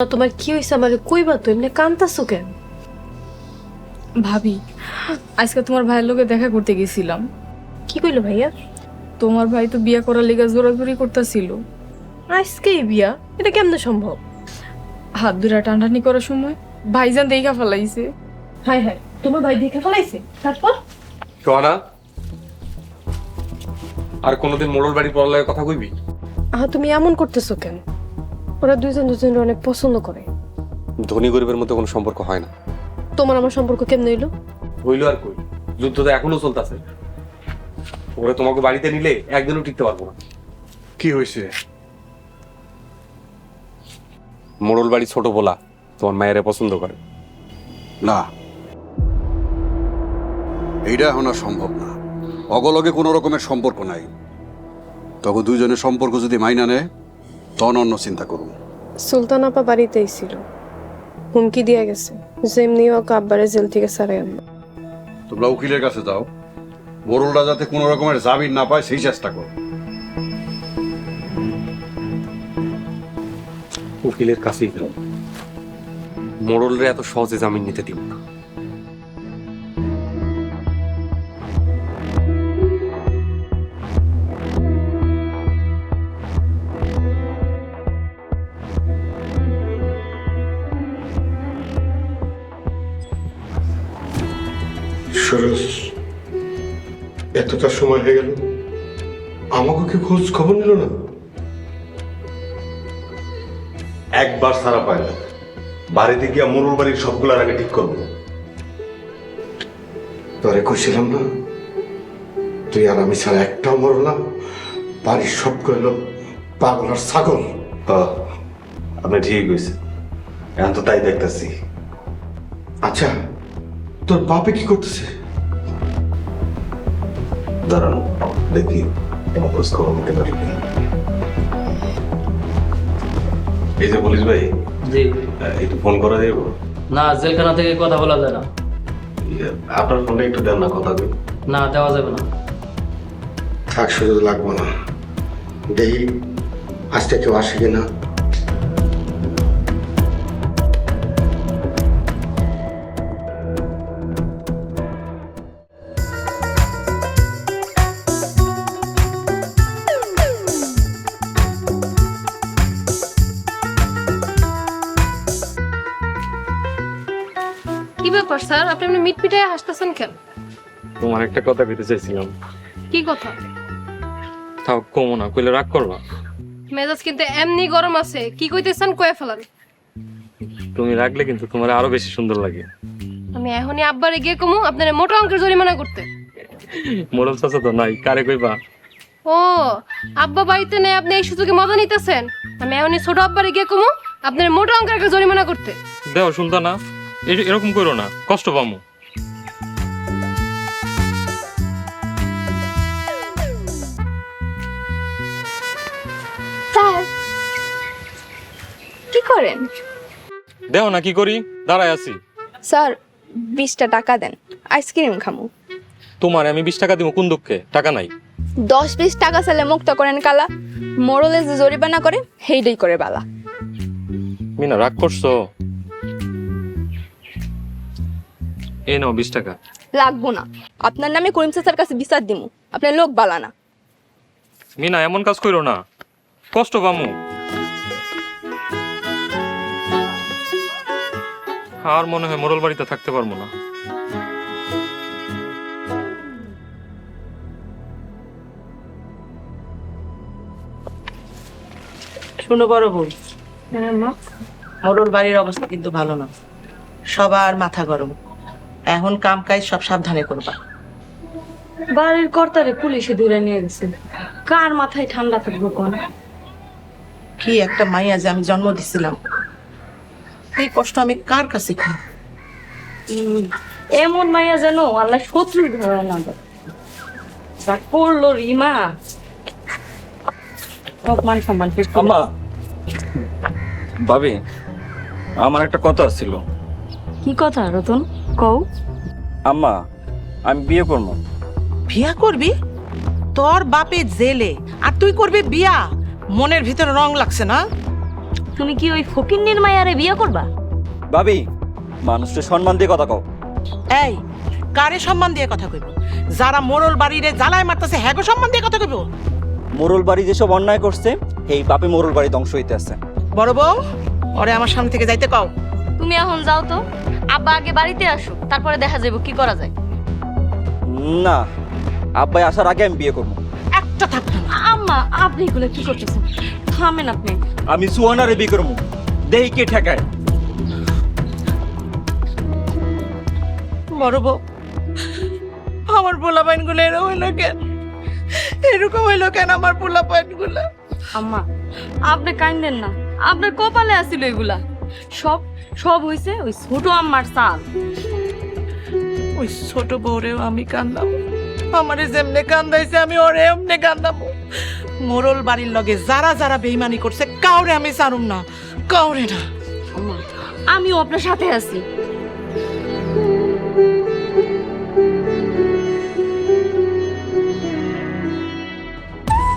তোমার কি হয়েছে আমার কইবা তো এমনি কান্তাছো কেন? ভাবি, আজকে তোমার ভাইয়ের লোকে দেখা করতে গেছিলাম। কি কইলো ভাইয়া? তোমার ভাই তো বিয়ে করার লেগে জোরাজোরি করতেছিল। আজকেই বিয়া? এটা কেমনে সম্ভব? হাত দুরা টানটানি করার সময় ভাইজান দেখা ফেলাইছে। হাই হাই, তোমার ভাই দেখে ফেলাইছে? তারপর সোহানা, আর কোনোদিন মোড়ল বাড়ি পড়ার কথা কইবি? তুমি এমন করতেছো কেন? ওরা দুজন দুজনের অনেক পছন্দ করে। ধনী গরিবের মধ্যে কোনো সম্পর্ক হয় না। তোমার আমার সম্পর্ক কেমনে হইলো? হইলো আর কই, যুদ্ধ তো এখনো চলতেছে। ওরা তোমাকে বাড়িতে নিলে একদিনও টিকতে পারবো না। কি হয়েছে? মোড়ল বাড়ি ছোট বলা তোমার মায়েরা পছন্দ করে না, এইটা এখন আর সম্ভব না। অগলগে কোনো রকমের সম্পর্ক নাই। তখন দুইজনের সম্পর্ক যদি মাইনা নেয় তখন অন্য চিন্তা করুন। সুলতান আপা বাড়িতেই ছিল, হুমকি দিয়ে গেছে যেমনি ওকে আব্বারে জেল থেকে ছাড়াই আনবো। তোমরা উকিলের কাছে যাও, মোড়লরা যাতে কোনো রকমের জামিন না পায় সেই চেষ্টা করো। উকিলের কাছেই গেল। মোড়লরে এত সহজে জামিন নিতে দিব না। সরস, এতটা সময় হয়ে গেল, আমাকে কি খোঁজ খবর নিল না? একবার সারা পায় না, বাড়িতে গিয়া মোড়ল বাড়ির সবগুলার আগে ঠিক করবো। তোরে কইছিলাম না, তুই আর আমি ছাড়া একটাও মরল না, বাড়ির সব কইল পাগল আর ছাগল। আপনি ঠিক হয়েছে, এখন তো তাই দেখতেছি। আচ্ছা, তোর বাপে কি করতেছে? দাঁড়ান দেখি তোমার খোঁজ খবর নিতে পারি। এই যে পুলিশ ভাই, জি একটু ফোন করা যাবো? না, জেলখানা থেকে কথা বলা যায় না। আপনার ফোনটা একটু দেন না, কথা কই। না, দেওয়া যাবে না। থাক, শুধু লাগবো না। দেখি আজকে কেউ আসে কিনা। কি ব্যাপার স্যার, আপনি এমনি মিটমিটায় হাসতেছেন কেন? তোমার একটা কথা কইতে চাইছিলাম। কি কথা? তাও কমো না, কইলে রাগ করবা। মেজাজ কিন্তু এমনি গরম আছে, কি কইতেছেন কয়ে ফেলান। তুমি রাখলে কিন্তু তোমার আরো বেশি সুন্দর লাগে। আমি এখনই আব্বারে গিয়ে কমু আপনার মোটা অঙ্কের জরিমানা করতে। মোড়ল চাচা তো নাই, কারে কইবা? ও, আব্বা বাড়িতে নেই, আপনি এই সুযোগে মজা নিতেছেন। আমি এখনই ছোট আব্বারে গিয়ে কমু আপনার মোটা অঙ্কের একটা জরিমানা করতে। দেও শুনতা না, এরকম করো না, কষ্ট পামু। স্যার কি করেন? দেও না, কি করি, দাঁড়ায় আছি। স্যার 20টা টাকা দেন, আইসক্রিম খামু। তোমার আমি 20 টাকা দিব কোন দুঃখে? টাকা নাই। 10-20 টাকা চাইলে মুক্ত করেন কালা, মোড়লে যে জরিমানা করে হেইডাই করে বালা। মিনা রাগ করছো? এই নাও 20 টাকা। লাগবো না, আপনার নামে করিম চাচার কাছে বিচার দিমু, আপনার লোক বালা না। মিনা এমন কাজ করো না, কষ্ট পামু। আর মনে হয় মোড়ল বাড়িতে থাকতে পারবো না। শুনো বড় বোন, মোড়ল বাড়ির অবস্থা কিন্তু ভালো না। সবার মাথা গরম, এখন কাম কাজ সব সাবধানে করবা। বাড়ির কর্তারে পুলিশে ধরে নিয়ে গেছে, কার মাথায় ঠান্ডা থাকবো কোন? কি একটা মাইয়া যে আমি জন্ম দিছিলাম, এই কষ্ট আমি কার কাছে খাই? এমন মাইয়া যেন আল্লাহ শত্রু ধরে না দেয়। যা করলো রিমা, মান সম্মান শেষ করলো। আম্মা, ভাবি, আমার একটা কথা ছিল। কি কথা রতন, কও। আম্মা, আমি বিয়ে করবো। বিয়া করবি? তোর বাপে জেলে আর তুই করবি বিয়া? মনের ভিতরে রং লাগছে না? তুমি কি ওই ফকিন্নির মায়ারে বিয়ে করবা? ভাবি মানুষকে সম্মান দিয়ে কথা কও। এই কারে সম্মান দিয়ে কথা কইব? যারা মোরল বাড়িরে জ্বালায় মারতেছে হ্যাগো সম্মান দিয়ে কথা কইব? মোরল বাড়ি যেসব অন্যায় করছে এই বাপে মোরল বাড়ি ধ্বংস হইতে আছে। বড় বউ ওরে আমার সামনে থেকে যাইতে কও। তুমি এখন যাও তো, আব্বা আগে বাড়িতে আসো, তারপরে দেখা যাবে কি করা যায়। না, আব্বাই আসার আগে আমি বিয়ে করবো। একটা থাকতো না। আম্মা, আপনি এগুলো কি করতেছেন? থামেন আপনি। আমি সুহানারে বিয়ে করবো, দেহি কে ঠেকায়। বড় বউ আমার পোলাপাইন গুলো এরকম হইলো কেন? এরকম হইলো কেন আমার পোলাপাইন গুলা? আম্মা, আপনি কাইন্দেন না, আপনার কপালে আছিল এগুলা। সব সব হইছে ওই ছোট আম্মার চাল। ওই ছোট বউরেও আমি কান্দাম, আমারে যেমনে কান্দাইছে আমি ওরে এমনে কান্দাবো। মোরল বাড়ির লগে যারা যারা বেইমানি করছে কাউরে আমি ছাড়ুম না, কাউরে না। আম্মা, আমিও আপনার সাথে আছি।